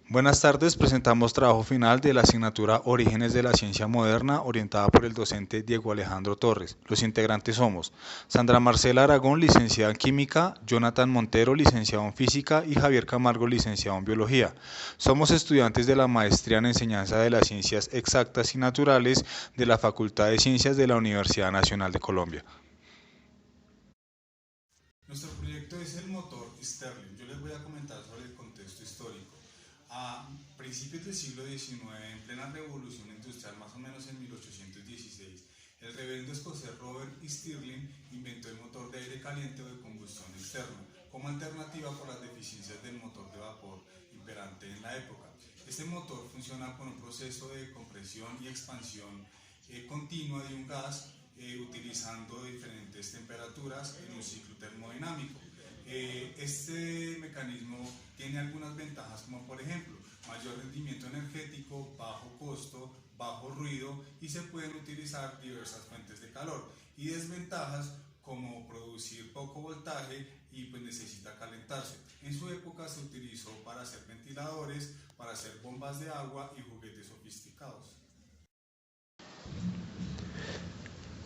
Buenas tardes, presentamos trabajo final de la asignatura Orígenes de la Ciencia Moderna, orientada por el docente Diego Alejandro Torres. Los integrantes somos Sandra Marcela Aragón, licenciada en Química, Jonathan Montero, licenciado en Física y Javier Camargo, licenciado en Biología. Somos estudiantes de la Maestría en Enseñanza de las Ciencias Exactas y Naturales de la Facultad de Ciencias de la Universidad Nacional de Colombia. Nuestro proyecto es el motor Stirling. Yo les voy a comentar sobre el contexto histórico. A principios del siglo XIX, en plena revolución industrial, más o menos en 1816, el reverendo escocés Robert Stirling inventó el motor de aire caliente o de combustión externa, como alternativa por las deficiencias del motor de vapor imperante en la época. Este motor funciona con un proceso de compresión y expansión continua de un gas utilizando diferentes temperaturas en un ciclo termodinámico. Este mecanismo tiene algunas ventajas, como por ejemplo mayor rendimiento energético, bajo costo, bajo ruido, y se pueden utilizar diversas fuentes de calor, y desventajas como producir poco voltaje y pues necesita calentarse. En su época se utilizó para hacer ventiladores, para hacer bombas de agua y juguetes sofisticados.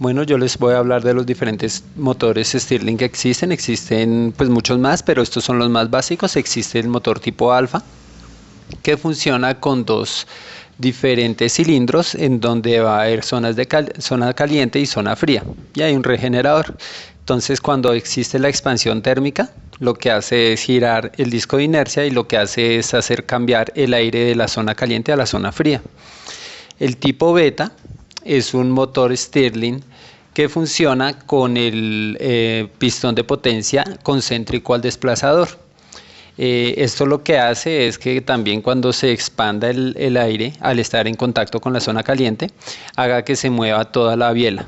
Bueno, yo les voy a hablar de los diferentes motores Stirling que existen. Existen pues muchos más, pero estos son los más básicos. Existe el motor tipo alfa, que funciona con dos diferentes cilindros en donde va a haber zona caliente y zona fría, y hay un regenerador. Entonces, cuando existe la expansión térmica, lo que hace es girar el disco de inercia y lo que hace es hacer cambiar el aire de la zona caliente a la zona fría. El tipo beta es un motor Stirling que funciona con el pistón de potencia concéntrico al desplazador. Esto lo que hace es que también cuando se expanda el aire al estar en contacto con la zona caliente, haga que se mueva toda la biela.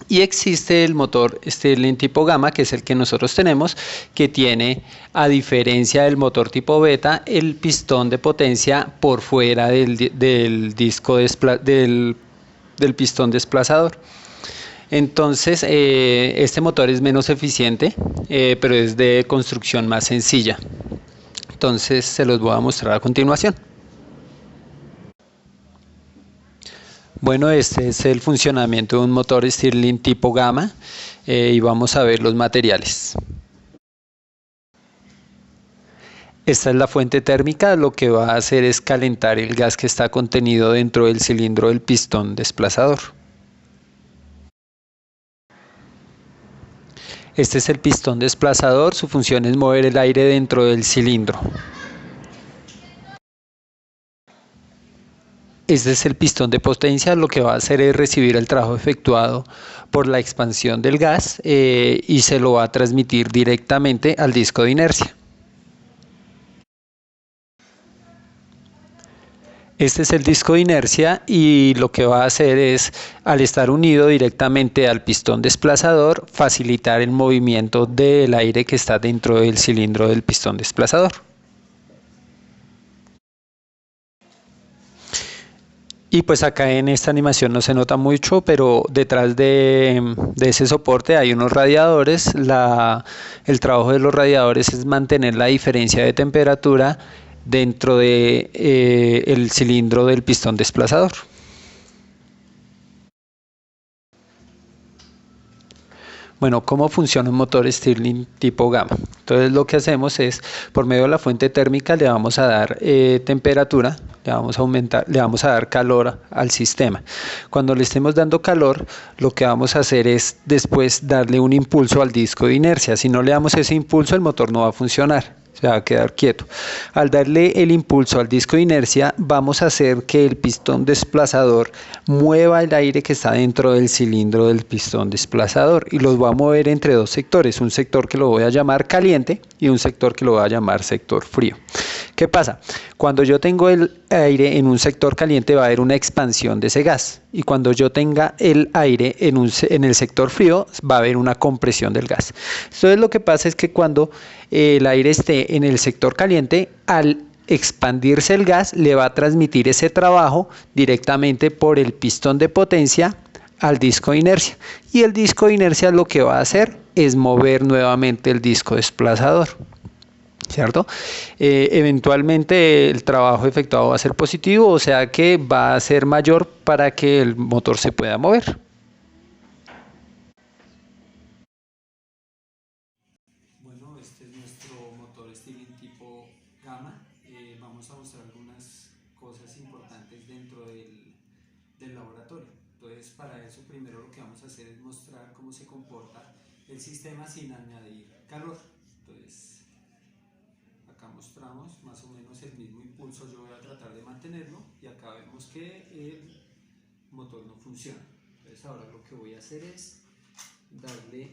Y existe el motor Stirling tipo gamma, que es el que nosotros tenemos, que tiene, a diferencia del motor tipo beta, el pistón de potencia por fuera del pistón desplazador. Entonces, este motor es menos eficiente, pero es de construcción más sencilla. Entonces, se los voy a mostrar a continuación. Bueno, este es el funcionamiento de un motor Stirling tipo gamma, y vamos a ver los materiales. Esta es la fuente térmica. Lo que va a hacer es calentar el gas que está contenido dentro del cilindro del pistón desplazador. Este es el pistón desplazador. Su función es mover el aire dentro del cilindro. Este es el pistón de potencia. Lo que va a hacer es recibir el trabajo efectuado por la expansión del gas y se lo va a transmitir directamente al disco de inercia. Este es el disco de inercia y lo que va a hacer es, al estar unido directamente al pistón desplazador, facilitar el movimiento del aire que está dentro del cilindro del pistón desplazador. Y pues acá en esta animación no se nota mucho, pero detrás de ese soporte hay unos radiadores. El trabajo de los radiadores es mantener la diferencia de temperatura dentro de el cilindro del pistón desplazador. Bueno, ¿cómo funciona un motor Stirling tipo gamma? Entonces lo que hacemos es, por medio de la fuente térmica le vamos a dar temperatura, le vamos a dar calor al sistema. Cuando le estemos dando calor, lo que vamos a hacer es después darle un impulso al disco de inercia. Si no le damos ese impulso, el motor no va a funcionar. Se va a quedar quieto. Al darle el impulso al disco de inercia, vamos a hacer que el pistón desplazador mueva el aire que está dentro del cilindro del pistón desplazador y los va a mover entre dos sectores, un sector que lo voy a llamar caliente y un sector que lo voy a llamar sector frío. ¿Qué pasa? Cuando yo tengo el aire en un sector caliente va a haber una expansión de ese gas, y cuando yo tenga el aire en el sector frío va a haber una compresión del gas. Entonces lo que pasa es que cuando el aire esté en el sector caliente, al expandirse el gas le va a transmitir ese trabajo directamente por el pistón de potencia al disco de inercia, y el disco de inercia lo que va a hacer es mover nuevamente el disco desplazador. ¿cierto? Eventualmente el trabajo efectuado va a ser positivo, o sea que va a ser mayor para que el motor se pueda mover. Bueno, este es nuestro motor Stirling tipo Gamma. Vamos a mostrar algunas cosas importantes dentro del laboratorio. Entonces, para eso primero lo que vamos a hacer es mostrar cómo se comporta el sistema sin añadir calor. Entonces, acá mostramos más o menos el mismo impulso. Yo voy a tratar de mantenerlo y acá vemos que el motor no funciona. Entonces, ahora lo que voy a hacer es darle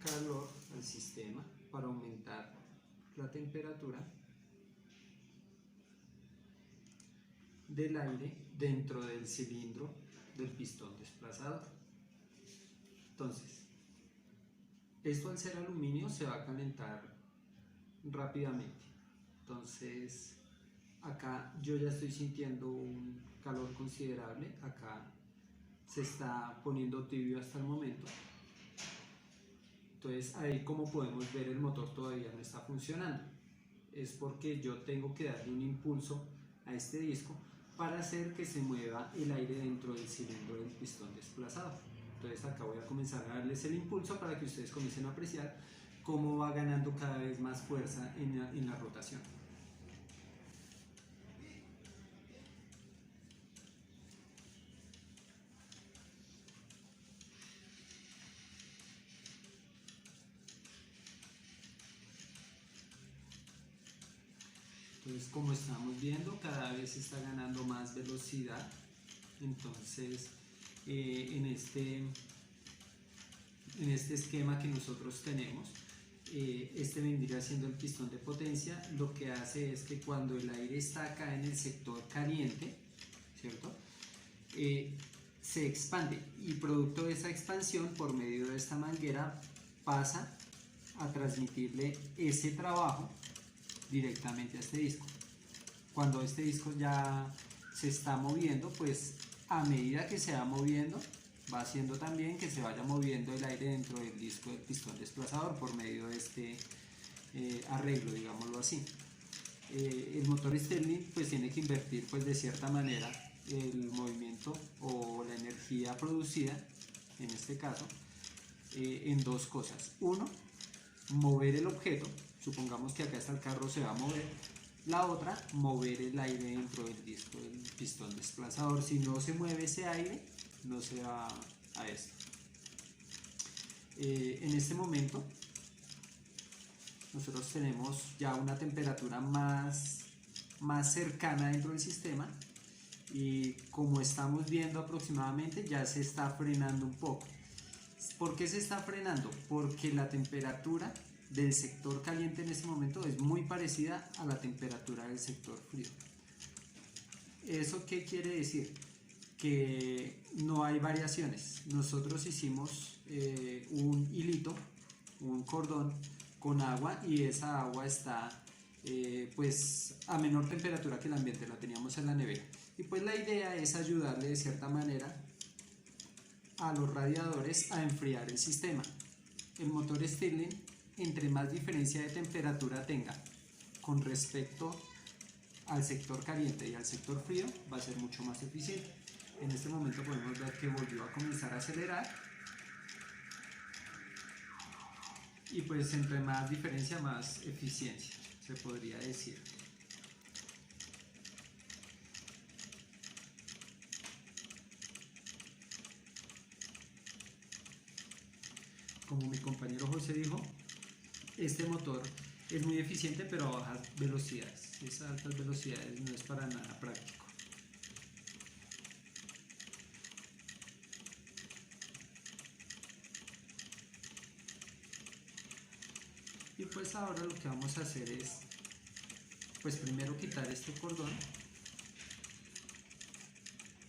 calor al sistema para aumentar la temperatura del aire dentro del cilindro del pistón desplazador. Entonces, esto al ser aluminio se va a calentar rápidamente. Entonces, acá yo ya estoy sintiendo un calor considerable. Acá se está poniendo tibio hasta el momento. Entonces ahí, como podemos ver, el motor todavía no está funcionando. Es porque yo tengo que darle un impulso a este disco para hacer que se mueva el aire dentro del cilindro del pistón desplazado. Entonces acá voy a comenzar a darles el impulso para que ustedes comiencen a apreciar cómo va ganando cada vez más fuerza en la rotación. Entonces, como estamos viendo, cada vez está ganando más velocidad. Entonces, en este esquema que nosotros tenemos, este vendría siendo el pistón de potencia. Lo que hace es que cuando el aire está acá en el sector caliente, ¿cierto? Se expande, y producto de esa expansión, por medio de esta manguera, pasa a transmitirle ese trabajo directamente a este disco. Cuando este disco ya se está moviendo, pues a medida que se va moviendo, va haciendo también que se vaya moviendo el aire dentro del disco del pistón desplazador por medio de este arreglo, digámoslo así. El motor Stirling pues tiene que invertir, pues, de cierta manera, el movimiento o la energía producida, en este caso, en dos cosas. Uno, mover el objeto. Supongamos que acá está el carro, se va a mover. La otra, mover el aire dentro del disco del pistón desplazador. Si no se mueve ese aire, no se va a esto. En este momento nosotros tenemos ya una temperatura más cercana dentro del sistema, y como estamos viendo aproximadamente, ya se está frenando un poco. ¿Por qué se está frenando? Porque la temperatura del sector caliente en este momento es muy parecida a la temperatura del sector frío. ¿Eso qué quiere decir? Que no hay variaciones. Nosotros hicimos un hilito, un cordón con agua, y esa agua está pues a menor temperatura que el ambiente, la teníamos en la nevera, y pues la idea es ayudarle de cierta manera a los radiadores a enfriar el sistema. El motor Stirling, entre más diferencia de temperatura tenga con respecto al sector caliente y al sector frío, va a ser mucho más eficiente. En este momento podemos ver que volvió a comenzar a acelerar, y pues entre más diferencia, más eficiencia, se podría decir. Como mi compañero José dijo, este motor es muy eficiente, pero a bajas velocidades. Esas altas velocidades no es para nada práctico. Y pues ahora lo que vamos a hacer es, pues primero quitar este cordón,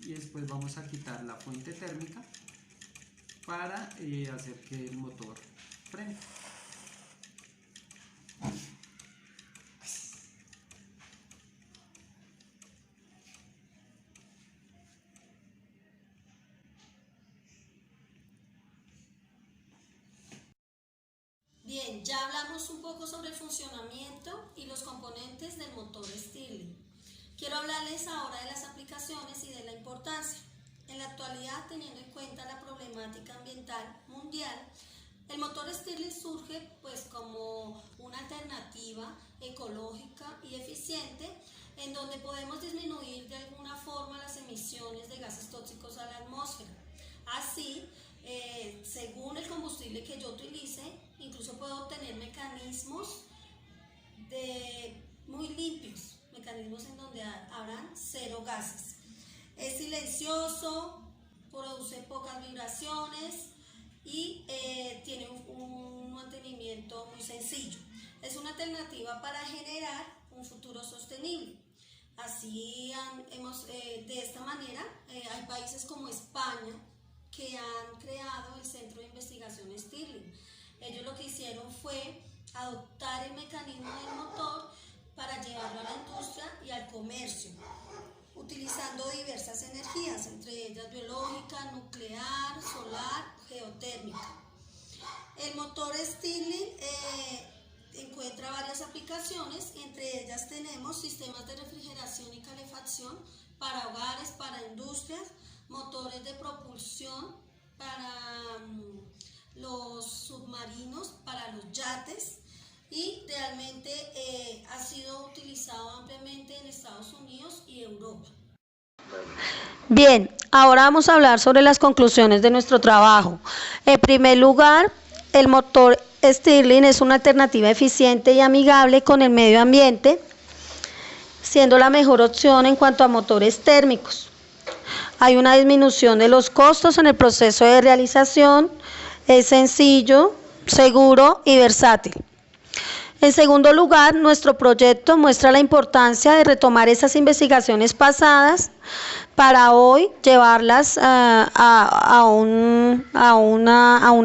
y después vamos a quitar la fuente térmica para hacer que el motor frene. Bien, Ya hablamos un poco sobre el funcionamiento y los componentes del motor Stirling. Quiero hablarles ahora de las aplicaciones y de la importancia. En la actualidad, teniendo en cuenta la problemática ambiental mundial, el motor Stirling surge como una alternativa ecológica y eficiente en donde podemos disminuir de alguna forma las emisiones de gases tóxicos a la atmósfera. Así, según el combustible que yo utilice, incluso puedo obtener mecanismos muy limpios, mecanismos en donde habrán cero gases. Es silencioso, produce pocas vibraciones y tiene un mantenimiento muy sencillo. Es una alternativa para generar un futuro sostenible. Así de esta manera hay países como España que han creado el Centro de Investigación Stirling. Ellos lo que hicieron fue adoptar el mecanismo del motor para llevarlo a la industria y al comercio, utilizando diversas energías, entre ellas biológica, nuclear, solar, geotérmica. El motor Stirling encuentra varias aplicaciones, entre ellas tenemos sistemas de refrigeración y calefacción para hogares, para industrias, motores de propulsión para los submarinos, para los yates, y realmente ha sido utilizado ampliamente en Estados Unidos y Europa. Bien, ahora vamos a hablar sobre las conclusiones de nuestro trabajo. En primer lugar, el motor Stirling es una alternativa eficiente y amigable con el medio ambiente, siendo la mejor opción en cuanto a motores térmicos. Hay una disminución de los costos en el proceso de realización, es sencillo, seguro y versátil. En segundo lugar, nuestro proyecto muestra la importancia de retomar esas investigaciones pasadas para hoy llevarlas a un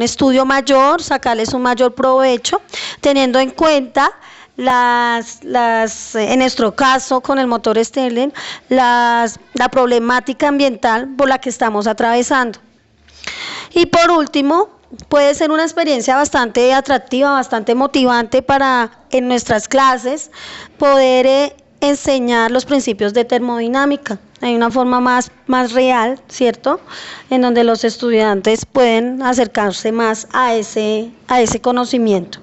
estudio mayor, sacarles un mayor provecho, teniendo en cuenta en nuestro caso con el motor Stirling, la problemática ambiental por la que estamos atravesando. Y por último, puede ser una experiencia bastante atractiva, bastante motivante para en nuestras clases poder enseñar los principios de termodinámica. Hay una forma más real, ¿cierto?, en donde los estudiantes pueden acercarse más a ese conocimiento.